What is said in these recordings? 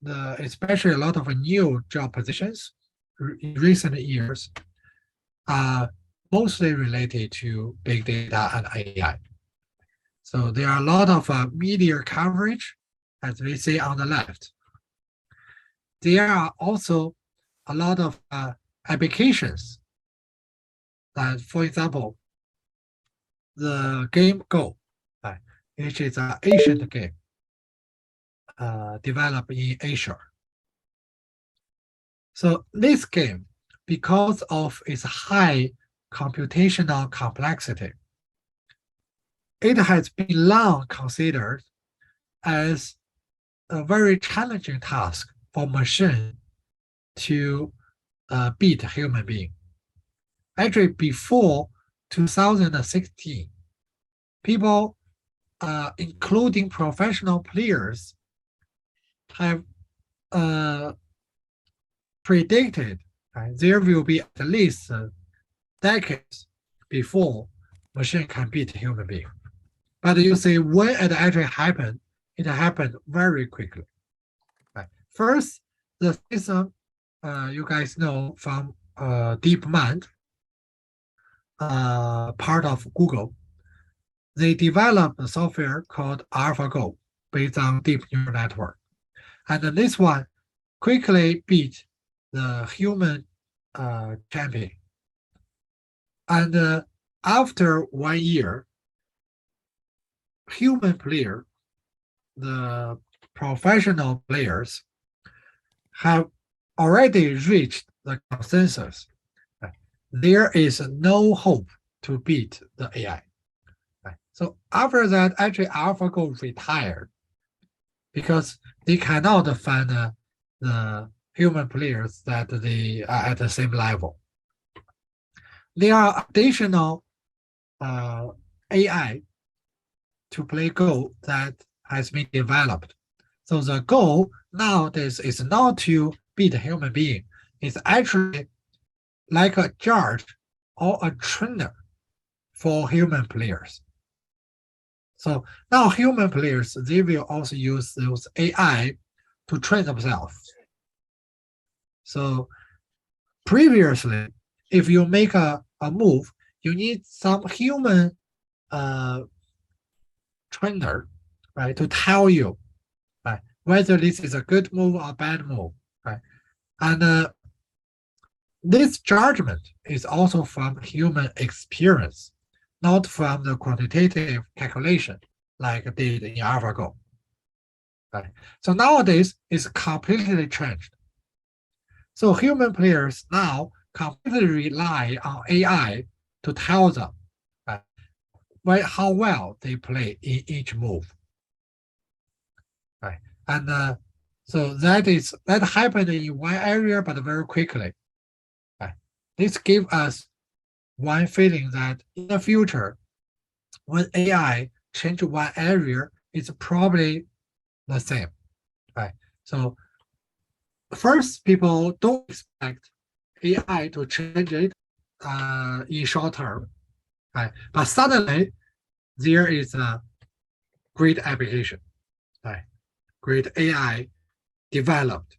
especially a lot of new job positions in recent years are mostly related to big data and AI. So there are a lot of media coverage, as we see on the left. There are also a lot of applications. For example, the game Go, which is an ancient game developed in Asia. So this game, because of its high computational complexity, it has been long considered as a very challenging task for machine to beat a human being. Actually, before 2016, people, including professional players, have predicted there will be at least decades before machine can beat a human being. But you see, when it actually happened, it happened very quickly. First, the system, you guys know from DeepMind, part of Google, they developed a software called AlphaGo based on deep neural network. And this one quickly beat the human champion. And after 1 year, human player, the professional players, have already reached the consensus. There is no hope to beat the AI. So after that, actually AlphaGo retired because they cannot find the human players that they are at the same level. There are additional AI to play Go that has been developed. So the goal nowadays is not to beat a human being. It's actually like a judge or a trainer for human players. So now human players, they will also use those AI to train themselves. So previously, if you make a move, you need some human trainer, right, to tell you, right, whether this is a good move or bad move, right? And this judgment is also from human experience, not from the quantitative calculation like did in AlphaGo. Right? So nowadays, it's completely changed. So human players now completely rely on AI to tell them how well they play in each move. Right? And so that happened in one area, but very quickly. Right? This gives us one feeling that in the future, when AI change one area, it's probably the same. Right? So first, people don't expect AI to change it in short term. Right? But suddenly, there is a great application, right? Great AI developed.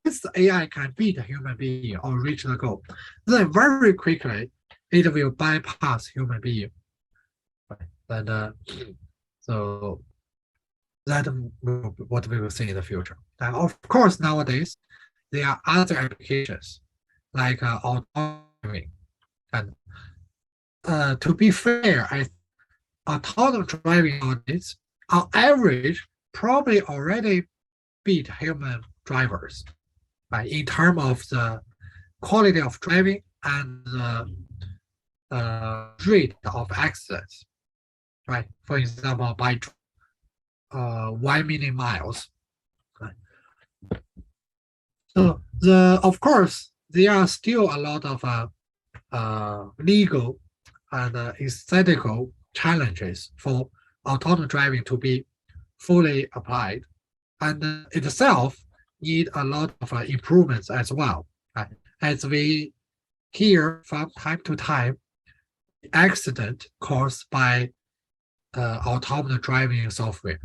This AI can beat a human being or reach the goal. Then very quickly, it will bypass human being. Right? And so that what we will see in the future. And of course, nowadays, there are other applications like autonomy. And to be fair, autonomous driving nowadays, on average, probably already beat human drivers, right? In terms of the quality of driving and the rate of accidents, right? For example, by 1 million miles. Right? So of course, there are still a lot of legal and aesthetical challenges for autonomous driving to be fully applied, and itself need a lot of improvements as well. Right? As we hear from time to time, accident caused by autonomous driving software.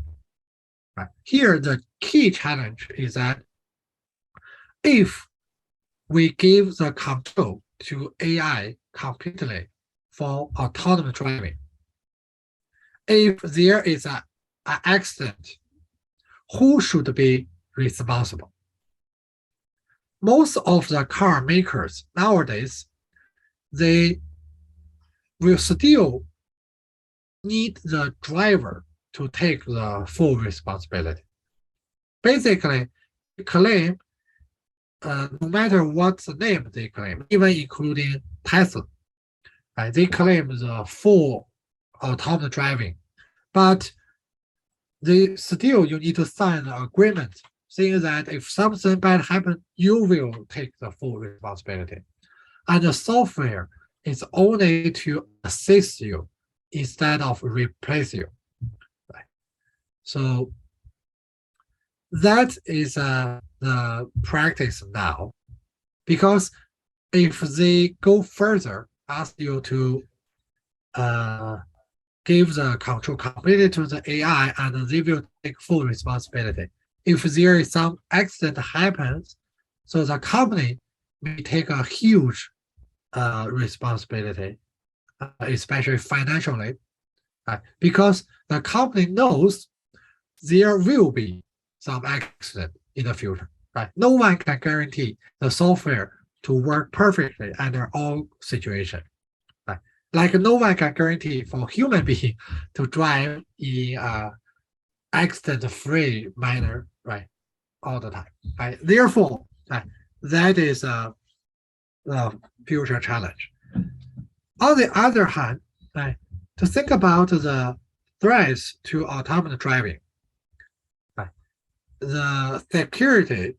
Right? Here, the key challenge is that if we give the control to AI completely for autonomous driving, if there is an accident, who should be responsible? Most of the car makers nowadays, they will still need the driver to take the full responsibility. Basically, claim, no matter what the name they claim, even including Tesla, right, they claim the full autonomous driving, but they still, you need to sign an agreement saying that if something bad happens, you will take the full responsibility. And the software is only to assist you instead of replace you. Right? So that is the practice now, because if they go further, ask you to give the control completely to the AI and they will take full responsibility. If there is some accident happens, so the company may take a huge responsibility, especially financially, because the company knows there will be some accident in the future. Right? No one can guarantee the software to work perfectly under all situations. Right? Like no one can guarantee for human being to drive in accident-free manner, right, all the time. Right? Therefore, that is a future challenge. On the other hand, right, to think about the threats to autonomous driving, right, the security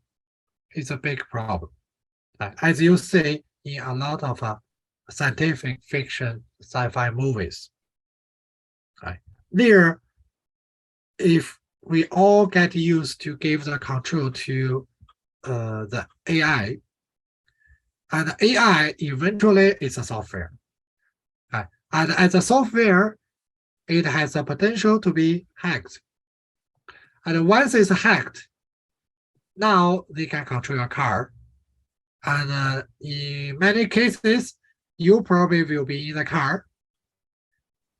is a big problem. Right? As you see in a lot of scientific fiction, sci-fi movies. Right? There, if we all get used to give the control to the AI, and the AI eventually is a software. Right? And as a software, it has the potential to be hacked. And once it's hacked, now they can control your car. And in many cases, you probably will be in the car,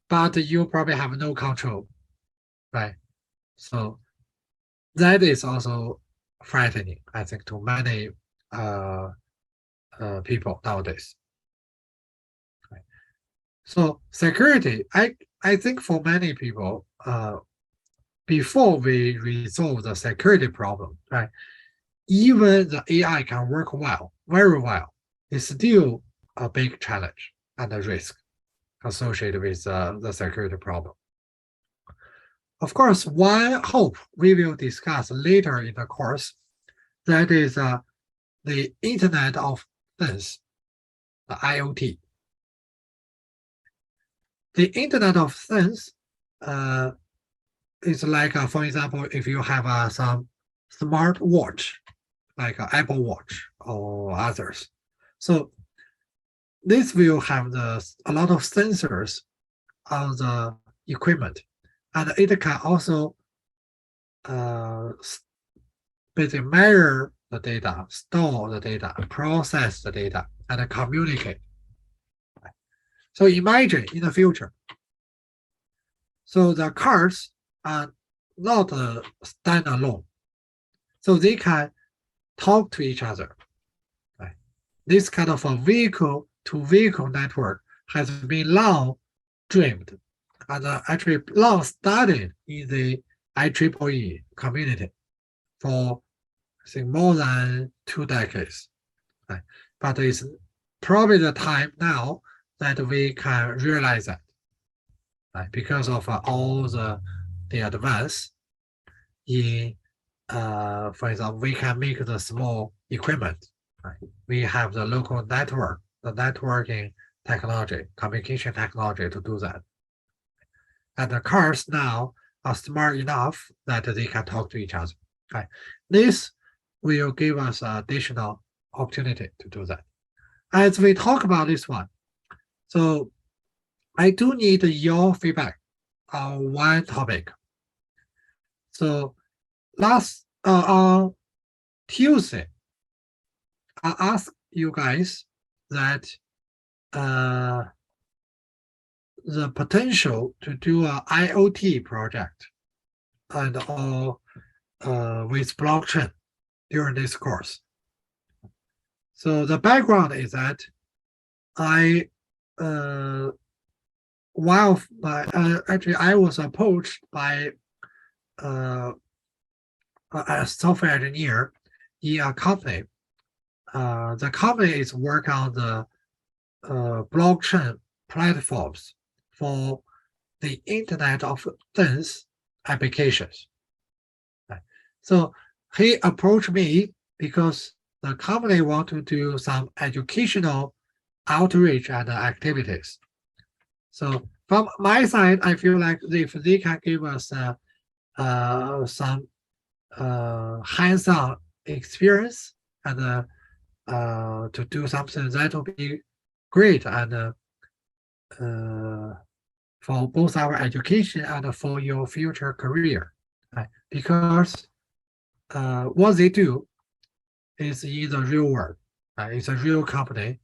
but you probably have no control, right? So that is also frightening, I think, to many people nowadays. Right? So security, I think for many people, before we resolve the security problem, right, even the AI can work well, very well, it's still a big challenge and a risk associated with the security problem. Of course, one hope we will discuss later in the course, that is the Internet of Things, the IoT. The Internet of Things is like, for example, if you have some smart watch, like an Apple Watch or others. So this will have a lot of sensors on the equipment, and it can also basically measure the data, store the data, process the data, and communicate. So imagine in the future, so the cars are not standalone, so they can talk to each other. Right? This kind of a vehicle-to-vehicle network has been long dreamed and actually long studied in the IEEE community for, I think, more than 2 decades. Right? But it's probably the time now that we can realize that, right? Because of all the advance in, for example, we can make the small equipment. Right? We have the local network, the networking technology, communication technology to do that. And the cars now are smart enough that they can talk to each other. Right? This will give us additional opportunity to do that. As we talk about this one, so I do need your feedback on one topic. So last on Tuesday, I asked you guys that the potential to do a IoT project and all with blockchain during this course. So the background is that I while actually I was approached by a software engineer in a company. The company is working on the blockchain platforms for the Internet of Things applications. So he approached me because the company want to do some educational outreach and activities. So from my side, I feel like if they can give us some hands-on experience and to do something that will be great and for both our education and for your future career, right? Because what they do is in the real world. It's a real company.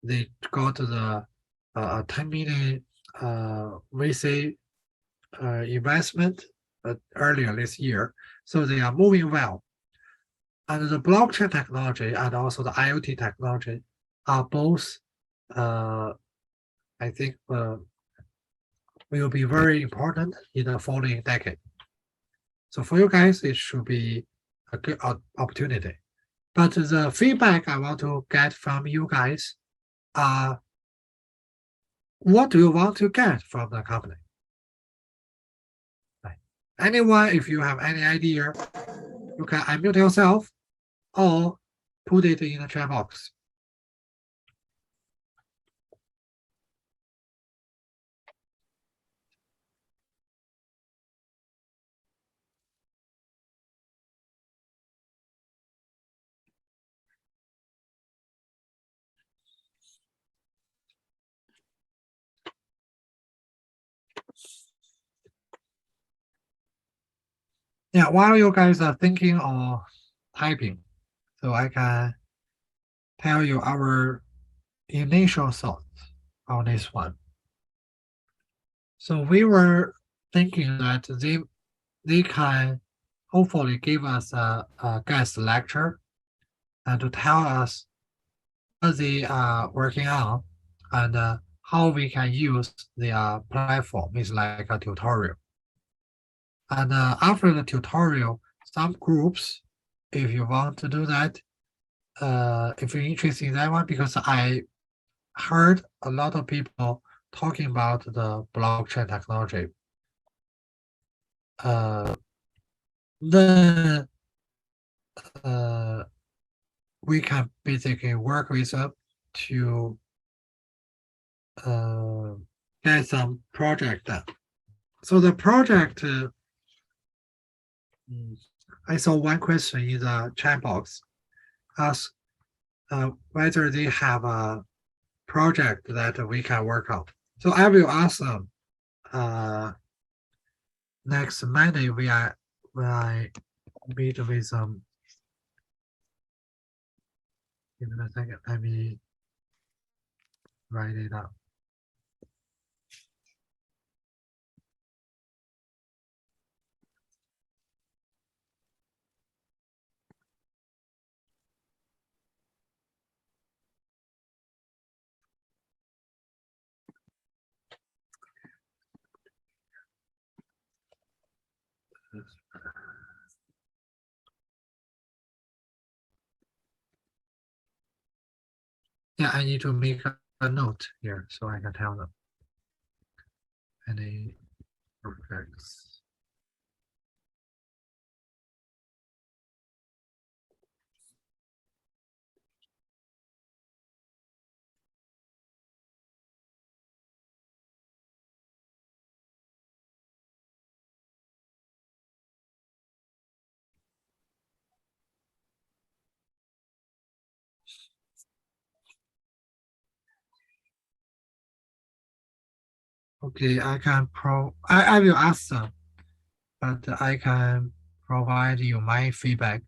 They got the 10 million VC investment earlier this year, so they are moving well. And the blockchain technology and also the IoT technology are both, I think, will be very important in the following decade. So for you guys, it should be a good opportunity. But the feedback I want to get from you guys are, what do you want to get from the company? Right. Anyone, if you have any idea, you can unmute yourself or put it in the chat box. Yeah, while you guys are thinking or typing, so I can tell you our initial thoughts on this one. So we were thinking that they can hopefully give us a guest lecture and to tell us what they are working on and how we can use their platform. It's like a tutorial. And after the tutorial, some groups, if you want to do that, if you're interested in that one, because I heard a lot of people talking about the blockchain technology. Then we can basically work with them to get some project done. So the project, I saw one question in the chat box, ask whether they have a project that we can work on. So I will ask them next Monday when I meet with them. Give me a second, let me write it up. Yeah, I need to make a note here so I can tell them. Any projects. Okay, I will ask them, but I can provide you my feedback.